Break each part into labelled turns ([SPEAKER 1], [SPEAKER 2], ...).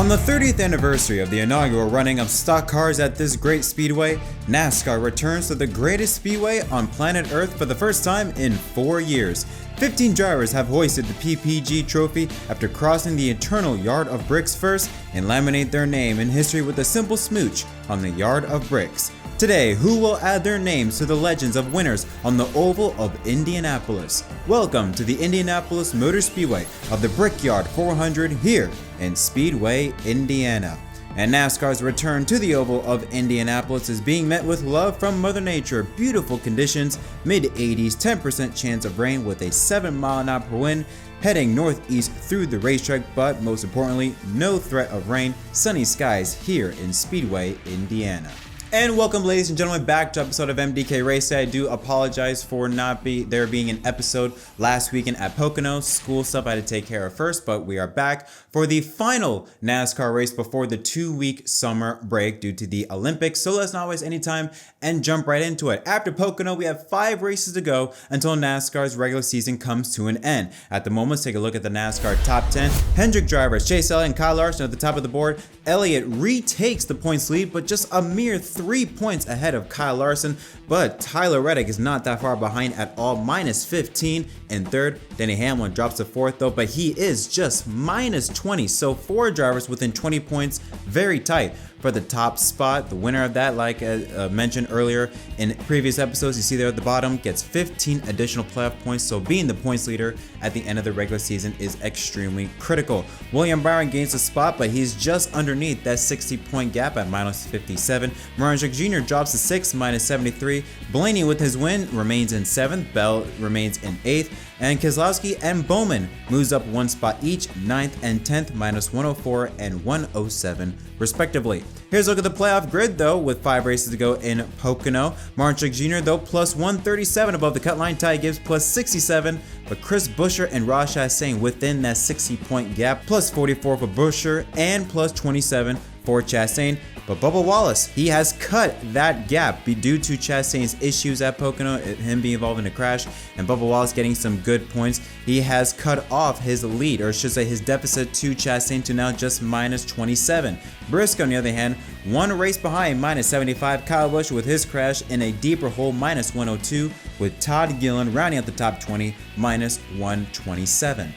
[SPEAKER 1] On the 30th anniversary of the inaugural running of stock cars at this great speedway, NASCAR returns to the greatest speedway on planet Earth for the first time in 4 years. 15 drivers have hoisted the PPG trophy after crossing the eternal Yard of Bricks first and laminate their name in history with a simple smooch on the Yard of Bricks. Today, who will add their names to the legends of winners on the Oval of Indianapolis? Welcome to the Indianapolis Motor Speedway of the Brickyard 400 here in Speedway, Indiana. And NASCAR's return to the Oval of Indianapolis is being met with love from Mother Nature. Beautiful conditions, mid-80s, 10% chance of rain with a 7-mile-an-hour wind heading northeast through the racetrack, but most importantly, no threat of rain, sunny skies here in Speedway, Indiana. And welcome, ladies and gentlemen, back to episode of MDK RaceDay. I do apologize for not there being an episode last weekend at Pocono. School stuff I had to take care of first, but we are back for the final NASCAR race before the 2-week summer break due to the Olympics. So let's not waste any time and jump right into it. After Pocono, we have 5 races to go until NASCAR's regular season comes to an end. At the moment, let's take a look at the NASCAR top 10. Hendrick drivers Chase Elliott and Kyle Larson at the top of the board. Elliott retakes the points lead, but just a mere 3 points ahead of Kyle Larson, but Tyler Reddick is not that far behind at all, minus 15 in third. Denny Hamlin drops to fourth though, but he is just minus 20, so 4 drivers within 20 points, very tight for the top spot. The winner of that, like mentioned earlier in previous episodes, you see there at the bottom, gets 15 additional playoff points, so being the points leader at the end of the regular season is extremely critical. William Byron gains a spot, but he's just underneath that 60-point gap at minus 57. Martinsville Jr. drops to 6th, minus 73. Blaney with his win remains in 7th. Bell remains in 8th. And Keselowski and Bowman moves up 1 spot each, 9th and 10th, minus 104 and 107 respectively. Here's a look at the playoff grid though, with 5 races to go in Pocono. Martinsville Jr. though plus 137 above the cut line. Ty Gibbs plus 67, but Chris Buescher and Ross Chastain within that 60-point gap, plus 44 for Buescher and plus 27 for Chastain. But Bubba Wallace, he has cut that gap due to Chastain's issues at Pocono, him being involved in a crash, and Bubba Wallace getting some good points. He has cut off his lead, or I should say his deficit to Chastain, to now just minus 27. Briscoe, on the other hand, 1 race behind, minus 75. Kyle Busch with his crash in a deeper hole, minus 102, with Todd Gillen rounding out the top 20, minus 127.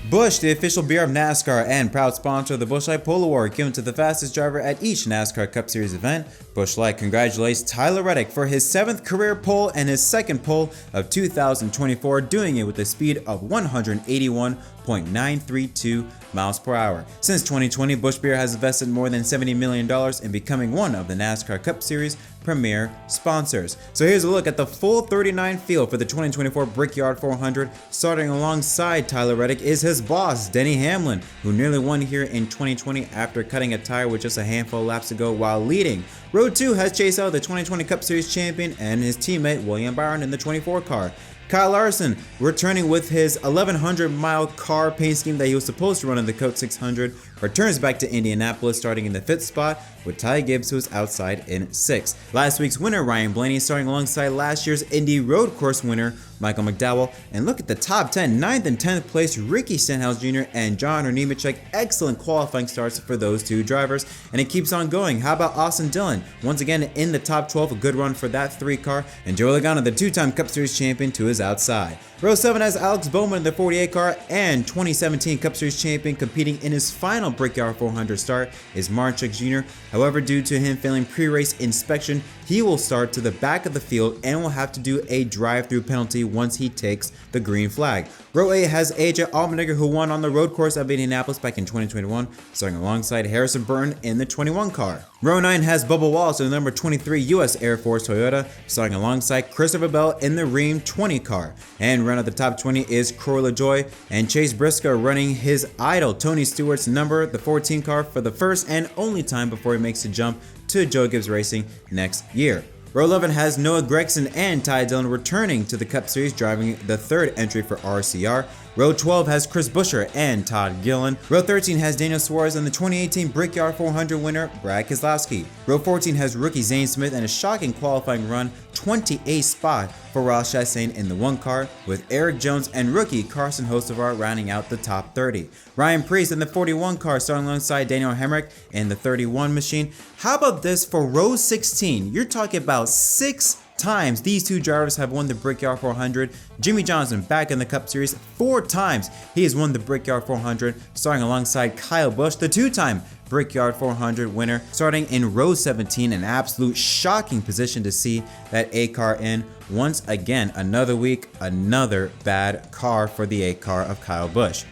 [SPEAKER 1] Busch, the official beer of NASCAR and proud sponsor of the Busch Light Polo Award, given to the fastest driver at each NASCAR Cup Series event. Busch Light congratulates Tyler Reddick for his 7th career pole and his 2nd pole of 2024, doing it with a speed of 181.932 miles per hour. Since 2020, Busch Beer has invested more than $70 million in becoming one of the NASCAR Cup Series premier sponsors. So here's a look at the full 39 field for the 2024 Brickyard 400. Starting alongside Tyler Reddick is his boss, Denny Hamlin, who nearly won here in 2020 after cutting a tire with just a handful of laps to go while leading. Row 2 has Chase Elliott, the 2020 Cup Series champion, and his teammate William Byron in the 24 car. Kyle Larson returning with his 1,100-mile car paint scheme that he was supposed to run in the Coke 600, returns back to Indianapolis starting in the 5th spot, with Ty Gibbs, who was outside in 6th. Last week's winner, Ryan Blaney, starting alongside last year's Indy Road Course winner, Michael McDowell. And look at the top 10, 9th and 10th place, Ricky Stenhouse Jr. and John Nemechek. Excellent qualifying starts for those 2 drivers, and it keeps on going. How about Austin Dillon? Once again in the top 12, a good run for that 3 car, and Joey Logano, the 2-time Cup Series champion, to his outside. Row 7 has Alex Bowman in the 48 car, and 2017 Cup Series champion competing in his final Brickyard 400 start is Martinsville Jr. However, due to him failing pre-race inspection, he will start to the back of the field and will have to do a drive-through penalty once he takes the green flag. Row 8 has AJ Allmendinger, who won on the road course of Indianapolis back in 2021, starting alongside Harrison Burton in the 21 car. Row 9 has Bubba Wallace in the number 23 US Air Force Toyota, starting alongside Christopher Bell in the Ream 20 car. And running at the top 20 is Corey LaJoie and Chase Briscoe running his idol Tony Stewart's number, the 14 car, for the first and only time before he makes the jump to Joe Gibbs Racing next year. Row 11 has Noah Gragson and Ty Dillon returning to the Cup Series, driving the 3rd entry for RCR. Row 12 has Chris Buescher and Todd Gillen. Row 13 has Daniel Suarez and the 2018 Brickyard 400 winner Brad Keselowski. Row 14 has rookie Zane Smith and a shocking qualifying run, 28th spot for Ross Chastain in the 1 car, with Eric Jones and rookie Carson Hocevar rounding out the top 30. Ryan Preece in the 41 car starting alongside Daniel Hemrick in the 31 machine. How about this for row 16? You're talking about 6 times these two drivers have won the Brickyard 400. Jimmy Johnson back in the Cup Series 4 times. He has won the Brickyard 400 starting alongside Kyle Busch, the 2-time Brickyard 400 winner, starting in row 17. An absolute shocking position to see that A car in. Once again, another week, another bad car for the A car of Kyle Busch.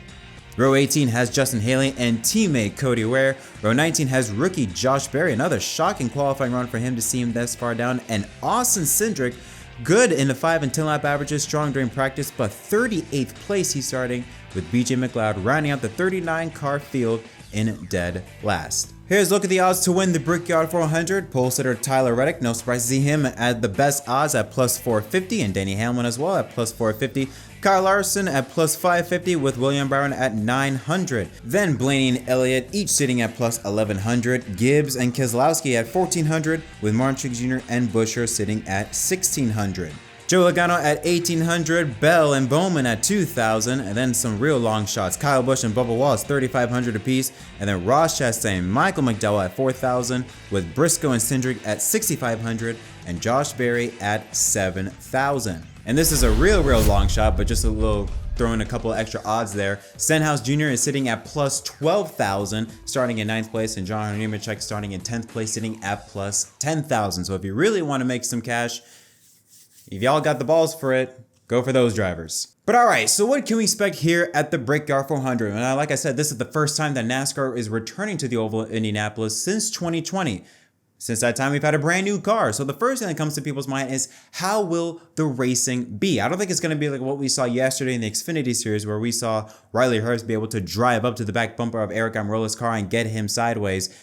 [SPEAKER 1] Row 18 has Justin Haley and teammate Cody Ware. Row 19 has rookie Josh Berry, another shocking qualifying run for him to see him this far down. And Austin Cindric, good in the 5 and 10 lap averages, strong during practice, but 38th place he's starting, with BJ McLeod rounding out the 39 car field in dead last. Here's a look at the odds to win the Brickyard 400. Pole sitter Tyler Reddick, no surprise to see him at the best odds at plus 450, and Denny Hamlin as well at plus 450. Kyle Larson at plus 550 with William Byron at 900. Then Blaney and Elliott each sitting at plus 1100. Gibbs and Keselowski at 1400 with Martin Truex Jr. and Buescher sitting at 1600. Joe Logano at 1800, Bell and Bowman at 2000, and then some real long shots. Kyle Busch and Bubba Wallace 3500 apiece, and then Ross Chastain, Michael McDowell at 4000 with Briscoe and Cindric at 6500 and Josh Berry at 7000. And this is a real long shot, but just a little throwing a couple of extra odds there. Stenhouse Jr. is sitting at plus 12,000, starting in 9th place, and John Nemechek starting in 10th place, sitting at plus 10,000. So if you really want to make some cash, if y'all got the balls for it, go for those drivers. But alright, so what can we expect here at the Brickyard 400? And like I said, this is the first time that NASCAR is returning to the Oval of Indianapolis since 2020. Since that time, we've had a brand new car. So the first thing that comes to people's mind is, how will the racing be? I don't think it's going to be like what we saw yesterday in the Xfinity Series, where we saw Riley Herbst be able to drive up to the back bumper of Eric Almirola's car and get him sideways.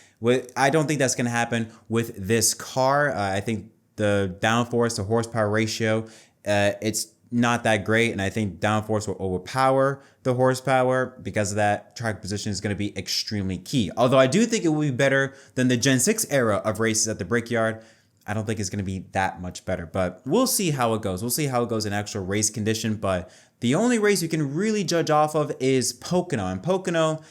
[SPEAKER 1] I don't think that's going to happen with this car. I think the downforce to horsepower ratio, it's not that great, and I think downforce will overpower the horsepower. Because of that, track position is going to be extremely key. Although I do think it will be better than the Gen 6 era of races at the Brickyard, I don't think it's going to be that much better, but we'll see how it goes. We'll see how it goes in actual race condition, but the only race you can really judge off of is Pocono, and Pocono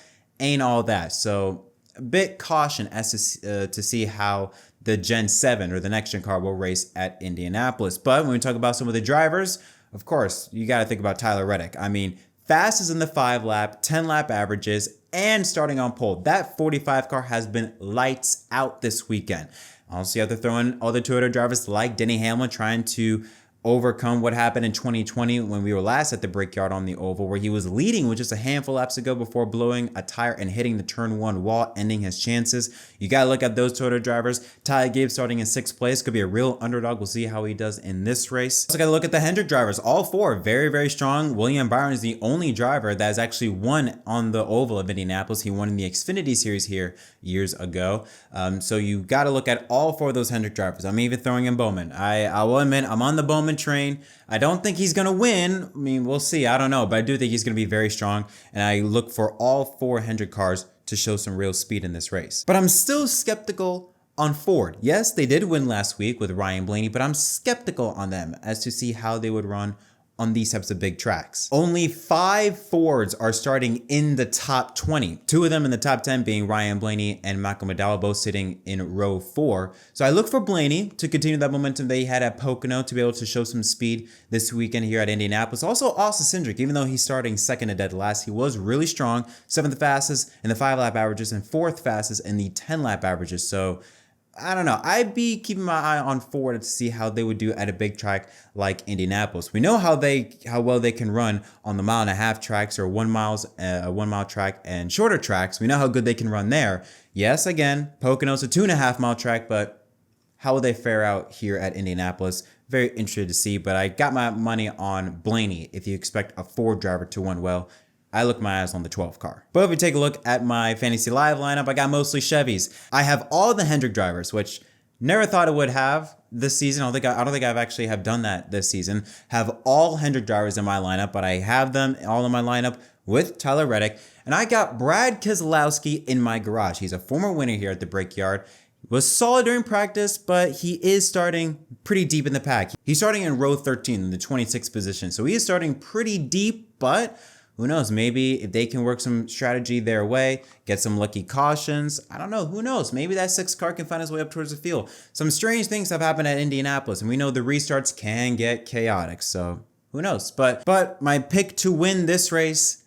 [SPEAKER 1] ain't all that. So a bit caution as to see how the Gen 7 or the next gen car will race at Indianapolis. But when we talk about some of the drivers, of course, you got to think about Tyler Reddick. I mean, fastest in the 5 lap, 10 lap averages, and starting on pole. That 45 car has been lights out this weekend. Also, you have to throw in other Toyota drivers like Denny Hamlin trying to overcome what happened in 2020 when we were last at the Brickyard on the Oval, where he was leading with just a handful of laps to go before blowing a tire and hitting the turn 1 wall, ending his chances. You got to look at those Toyota drivers. Ty Gibbs starting in 6th place, could be a real underdog. We'll see how he does in this race. Also got to look at the Hendrick drivers. All 4 very strong. William Byron is the only driver that has actually won on the Oval of Indianapolis. He won in the Xfinity Series here years ago. So you got to look at all 4 of those Hendrick drivers. I'm even throwing in Bowman. I will admit, I'm on the Bowman train. I don't think he's going to win. I mean, we'll see. I don't know, but I do think he's going to be very strong. And I look for all 4 Hendrick cars to show some real speed in this race. But I'm still skeptical on Ford. Yes, they did win last week with Ryan Blaney, but I'm skeptical on them as to see how they would run on these types of big tracks. Only 5 Fords are starting in the top 20. 2 of them in the top 10 being Ryan Blaney and Michael McDowell, both sitting in row 4. So I look for Blaney to continue that momentum they had at Pocono to be able to show some speed this weekend here at Indianapolis. Also, Austin Cindric, even though he's starting second to dead last, he was really strong. 7th fastest in the 5 lap averages and 4th fastest in the 10 lap averages. So I don't know. I'd be keeping my eye on Ford to see how they would do at a big track like Indianapolis. We know how well they can run on the 1.5 mile tracks or 1 mile track and shorter tracks. We know how good they can run there. Yes, again, Pocono's a 2.5 mile track, but how will they fare out here at Indianapolis? Very interested to see, but I got my money on Blaney if you expect a Ford driver to run well. I look my eyes on the 12 car. But if we take a look at my Fantasy Live lineup, I got mostly Chevys. I have all the Hendrick drivers, which Never thought it would have this season. I don't think I've actually have done that this season. Have all Hendrick drivers in my lineup, but I have them all in my lineup with Tyler Reddick. And I got Brad Keselowski in my garage. He's a former winner here at the Brickyard. Was solid during practice, but he is starting pretty deep in the pack. He's starting in row 13 in the 26th position. So he is starting pretty deep, but who knows? Maybe if they can work some strategy their way, get some lucky cautions. I don't know. Who knows? Maybe that 6th car can find his way up towards the field. Some strange things have happened at Indianapolis, and we know the restarts can get chaotic. So who knows? But my pick to win this race,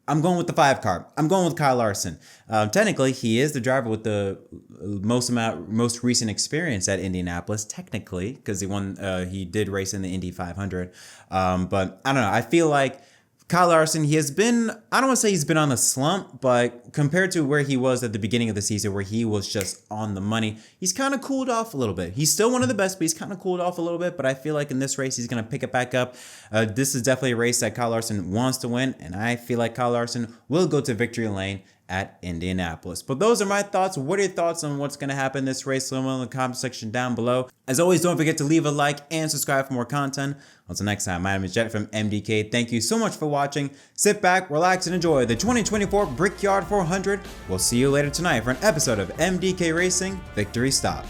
[SPEAKER 1] I'm going with the 5 car. I'm going with Kyle Larson. Technically, he is the driver with the most recent experience at Indianapolis. Technically, because he did race in the Indy 500. But I don't know. I feel like Kyle Larson, he has been, I don't want to say he's been on a slump, but compared to where he was at the beginning of the season, where he was just on the money, he's kind of cooled off a little bit. He's still one of the best, but he's kind of cooled off a little bit. But I feel like in this race, he's going to pick it back up. This is definitely a race that Kyle Larson wants to win, and I feel like Kyle Larson will go to victory lane at Indianapolis. But those are my thoughts. What are your thoughts on what's going to happen in this race? Let me know in the comment section down below. As always, don't forget to leave a like and subscribe for more content. Until next time, my name is Jett from MDK. Thank you so much for watching. Sit back, relax, and enjoy the 2024 Brickyard 400. We'll see you later tonight for an episode of MDK Racing Victory Stop.